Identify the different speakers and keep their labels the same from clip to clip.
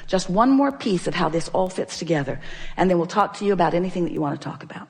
Speaker 1: just one more piece of how this all fits together, and then we'll talk to you about anything that you want to talk about.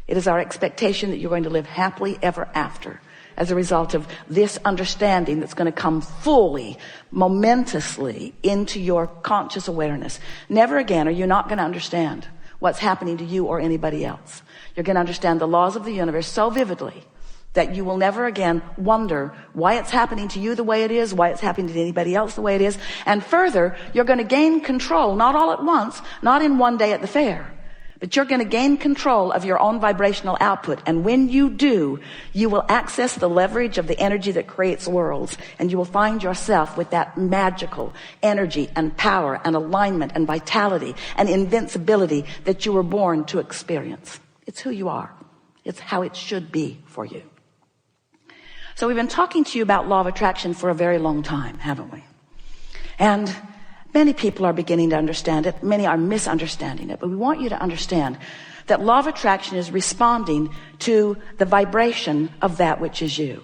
Speaker 1: It is our expectation that you're going to live happily ever after as a result of this understanding that's going to come fully, momentously into your conscious awareness. Never again are you not going to understand what's happening to you or anybody else. You're going to understand the laws of the universe so vividly that you will never again wonder why it's happening to you the way it is, why it's happening to anybody else the way it is. And further, you're going to gain control, not all at once, not in one day at the fair, but you're going to gain control of your own vibrational output. And when you do, you will access the leverage of the energy that creates worlds. And you will find yourself with that magical energy and power and alignment and vitality and invincibility that you were born to experience. It's who you are. It's how it should be for you. So we've been talking to you about law of attraction for a very long time, haven't we? And many people are beginning to understand it. Many are misunderstanding it. But we want you to understand that law of attraction is responding to the vibration of that which is you.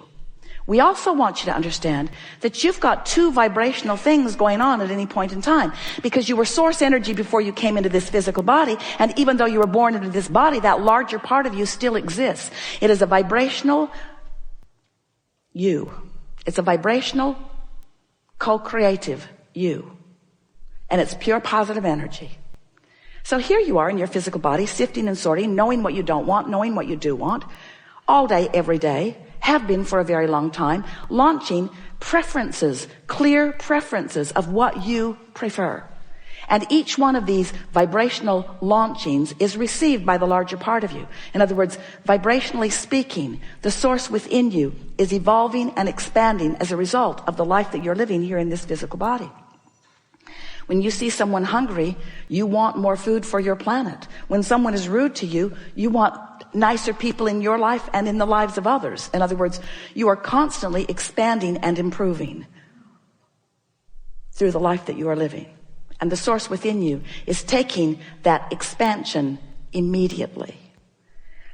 Speaker 1: We also want you to understand that you've got two vibrational things going on at any point in time, because you were source energy before you came into this physical body. And even though you were born into this body, that larger part of you still exists. It is a vibrational you. It's a vibrational, co-creative you. And it's pure positive energy. So here you are in your physical body, sifting and sorting, knowing what you don't want, knowing what you do want, all day, every day, have been for a very long time, launching preferences, clear preferences of what you prefer. And each one of these vibrational launchings is received by the larger part of you. In other words, vibrationally speaking, the source within you is evolving and expanding as a result of the life that you're living here in this physical body. When you see someone hungry, you want more food for your planet. When someone is rude to you, you want nicer people in your life and in the lives of others. In other words, you are constantly expanding and improving through the life that you are living. And the source within you is taking that expansion immediately.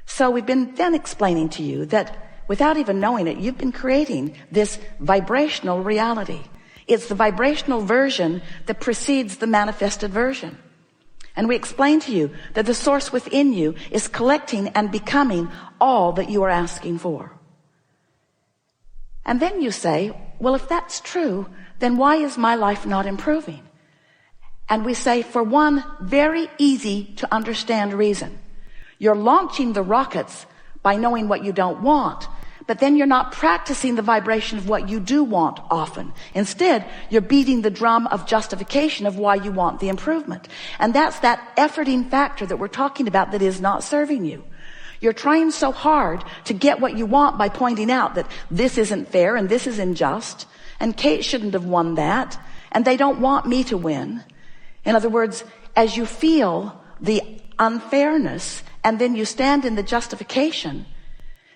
Speaker 1: So we've been then explaining to you that without even knowing it, you've been creating this vibrational reality. It's the vibrational version that precedes the manifested version. And we explained to you that the source within you is collecting and becoming all that you are asking for. And then you say, well, if that's true, then why is my life not improving? And we say, for one very easy to understand reason. You're launching the rockets by knowing what you don't want, but then you're not practicing the vibration of what you do want often. Instead, you're beating the drum of justification of why you want the improvement. And that's that efforting factor that we're talking about that is not serving you. You're trying so hard to get what you want by pointing out that this isn't fair and this is unjust, and Kate shouldn't have won that, and they don't want me to win. In other words, as you feel the unfairness and then you stand in the justification,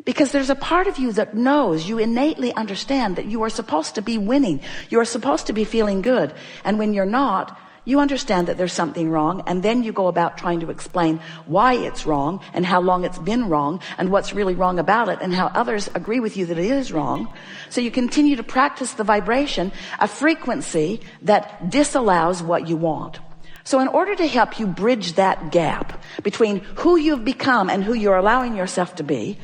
Speaker 1: because there's a part of you that knows, you innately understand that you are supposed to be winning. You are supposed to be feeling good. And when you're not, you understand that there's something wrong. And then you go about trying to explain why it's wrong and how long it's been wrong and what's really wrong about it and how others agree with you that it is wrong. So you continue to practice the vibration, a frequency that disallows what you want. So in order to help you bridge that gap between who you've become and who you're allowing yourself to be,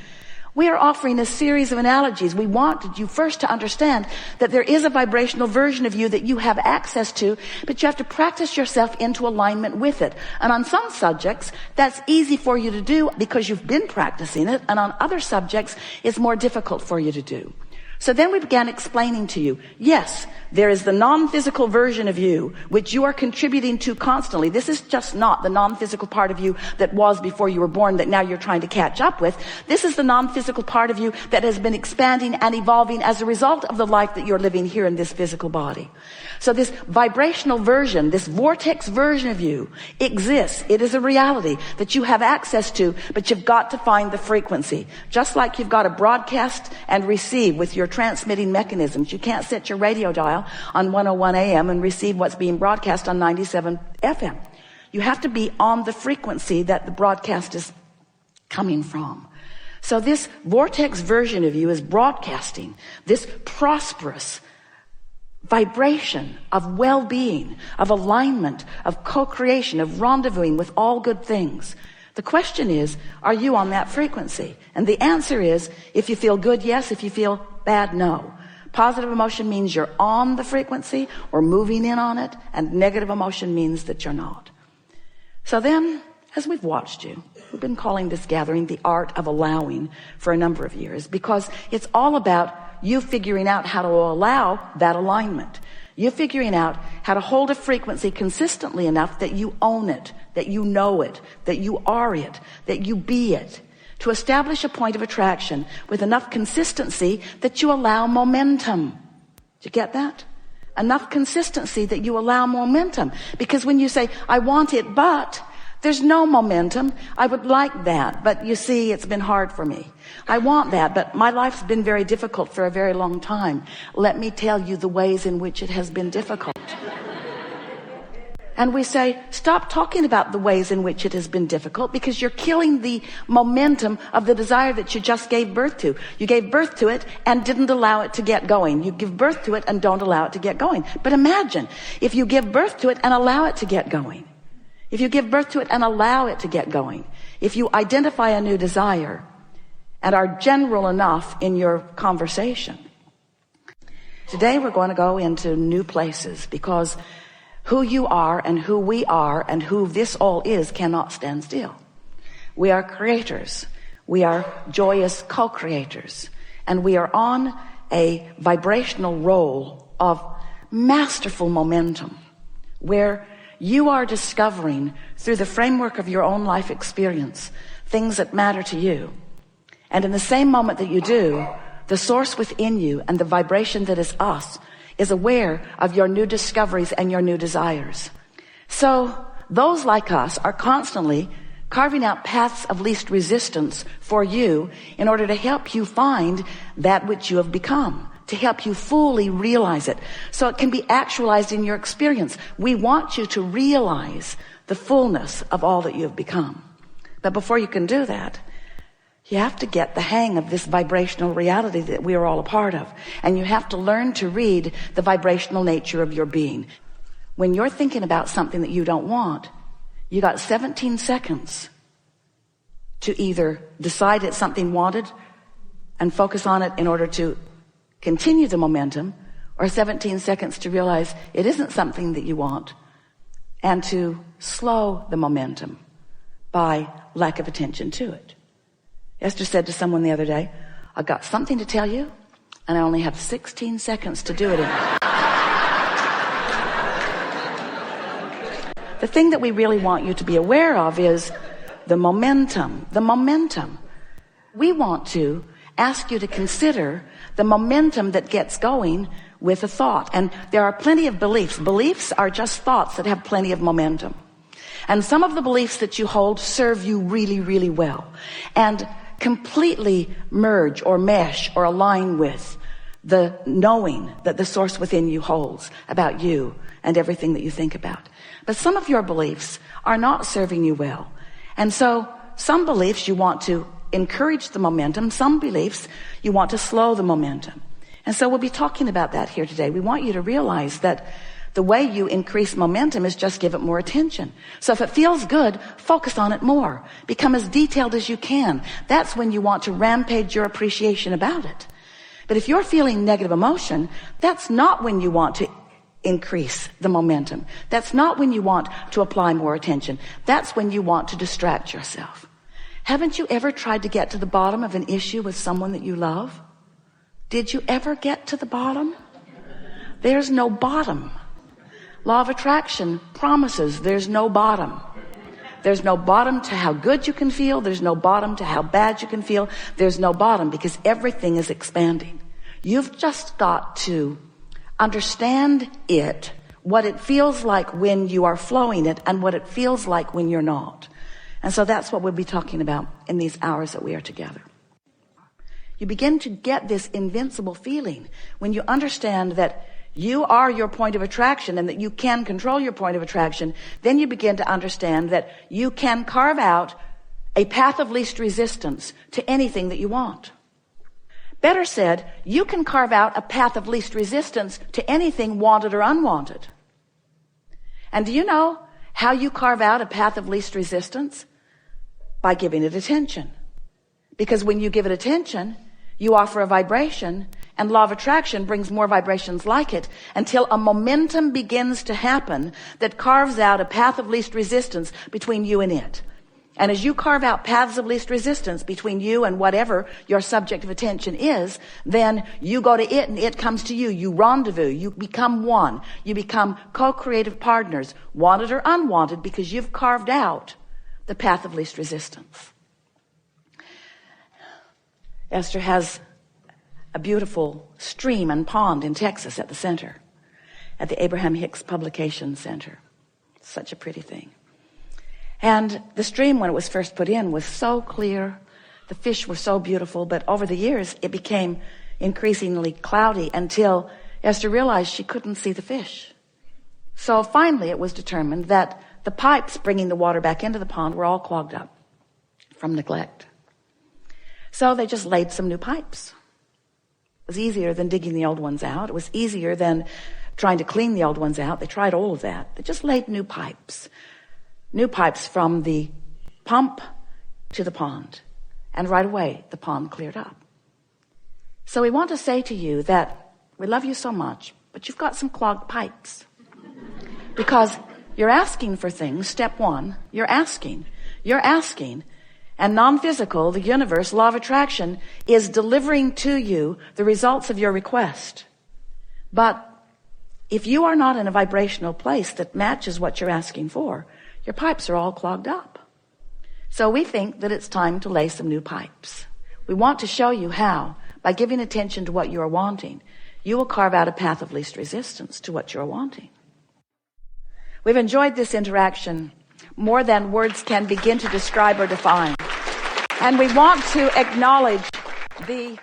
Speaker 1: we are offering a series of analogies. We wanted you first to understand that there is a vibrational version of you that you have access to, but you have to practice yourself into alignment with it. And on some subjects, that's easy for you to do because you've been practicing it. And on other subjects, it's more difficult for you to do. So then we began explaining to you, yes, there is the non-physical version of you, which you are contributing to constantly. This is just not the non-physical part of you that was before you were born that now you're trying to catch up with. This is the non-physical part of you that has been expanding and evolving as a result of the life that you're living here in this physical body. So this vibrational version, this vortex version of you exists. It is a reality that you have access to, but you've got to find the frequency. Just like you've got to broadcast and receive with your transmitting mechanisms. You can't set your radio dial on 101 AM and receive what's being broadcast on 97 FM. You have to be on the frequency that the broadcast is coming from. So this vortex version of you is broadcasting this prosperous vibration of well-being, of alignment, of co-creation, of rendezvousing with all good things. The question is, are you on that frequency? And the answer is, if you feel good, yes. If you feel bad, no. Positive emotion means you're on the frequency or moving in on it, and negative emotion means that you're not. So then, as we've watched you, we've been calling this gathering the art of allowing for a number of years, because it's all about you figuring out how to allow that alignment. You figuring out how to hold a frequency consistently enough that you own it, that you know it, that you are it, that you be it. To establish a point of attraction with enough consistency that you allow momentum. Did you get that? Enough consistency that you allow momentum. Because when you say, I want it, but there's no momentum. I would like that, but you see, it's been hard for me. I want that, but my life's been very difficult for a very long time. Let me tell you the ways in which it has been difficult. And we say, stop talking about the ways in which it has been difficult, because you're killing the momentum of the desire that you just gave birth to. You gave birth to it and didn't allow it to get going. You give birth to it and don't allow it to get going. But imagine if you give birth to it and allow it to get going. If you give birth to it and allow it to get going. If you identify a new desire and are general enough in your conversation. Today we're going to go into new places, because who you are and who we are and who this all is cannot stand still. We are creators. We are joyous co-creators. And we are on a vibrational roll of masterful momentum, where you are discovering through the framework of your own life experience things that matter to you. And in the same moment that you do, the source within you and the vibration that is us is aware of your new discoveries and your new desires. So those like us are constantly carving out paths of least resistance for you in order to help you find that which you have become, to help you fully realize it so it can be actualized in your experience. We want you to realize the fullness of all that you have become. But before you can do that, you have to get the hang of this vibrational reality that we are all a part of. And you have to learn to read the vibrational nature of your being. When you're thinking about something that you don't want, you got 17 seconds to either decide it's something wanted and focus on it in order to continue the momentum, or 17 seconds to realize it isn't something that you want and to slow the momentum by lack of attention to it. Esther said to someone the other day, I've got something to tell you, and I only have 16 seconds to do it in. The thing that we really want you to be aware of is the momentum. The momentum. We want to ask you to consider the momentum that gets going with a thought. And there are plenty of beliefs. Beliefs are just thoughts that have plenty of momentum. And some of the beliefs that you hold serve you really, really well. And completely merge or mesh or align with the knowing that the source within you holds about you and everything that you think about. But some of your beliefs are not serving you well. And so some beliefs you want to encourage the momentum. Some beliefs you want to slow the momentum. And so we'll be talking about that here today. We want you to realize that the way you increase momentum is just give it more attention. So if it feels good, focus on it more. Become as detailed as you can. That's when you want to rampage your appreciation about it. But if you're feeling negative emotion, that's not when you want to increase the momentum. That's not when you want to apply more attention. That's when you want to distract yourself. Haven't you ever tried to get to the bottom of an issue with someone that you love? Did you ever get to the bottom? There's no bottom. Law of attraction promises there's no bottom. There's no bottom to how good you can feel. There's no bottom to how bad you can feel. There's no bottom because everything is expanding. You've just got to understand it, what it feels like when you are flowing it and what it feels like when you're not. And so that's what we'll be talking about in these hours that we are together. You begin to get this invincible feeling when you understand that you are your point of attraction and that you can control your point of attraction. Then you begin to understand that you can carve out a path of least resistance to anything that you want. Better said, you can carve out a path of least resistance to anything wanted or unwanted. And do you know how you carve out a path of least resistance? By giving it attention. Because when you give it attention, you offer a vibration, and law of attraction brings more vibrations like it until a momentum begins to happen that carves out a path of least resistance between you and it. And as you carve out paths of least resistance between you and whatever your subject of attention is, then you go to it and it comes to you. You rendezvous. You become one. You become co-creative partners, wanted or unwanted, because you've carved out the path of least resistance. Esther has a beautiful stream and pond in Texas at the center, at the Abraham Hicks Publication Center. Such a pretty thing. And the stream, when it was first put in, was so clear. The fish were so beautiful, but over the years, it became increasingly cloudy until Esther realized she couldn't see the fish. So finally, it was determined that the pipes bringing the water back into the pond were all clogged up from neglect. So they just laid some new pipes. It was easier than digging the old ones out. It was easier than trying to clean the old ones out. They tried all of that. They just laid new pipes. New pipes from the pump to the pond. And right away, the pond cleared up. So we want to say to you that we love you so much, but you've got some clogged pipes. Because you're asking for things. Step one, you're asking. You're asking. And non-physical, the universe, law of attraction, is delivering to you the results of your request. But if you are not in a vibrational place that matches what you're asking for, your pipes are all clogged up. So we think that it's time to lay some new pipes. We want to show you how, by giving attention to what you are wanting, you will carve out a path of least resistance to what you're wanting. We've enjoyed this interaction more than words can begin to describe or define. And we want to acknowledge the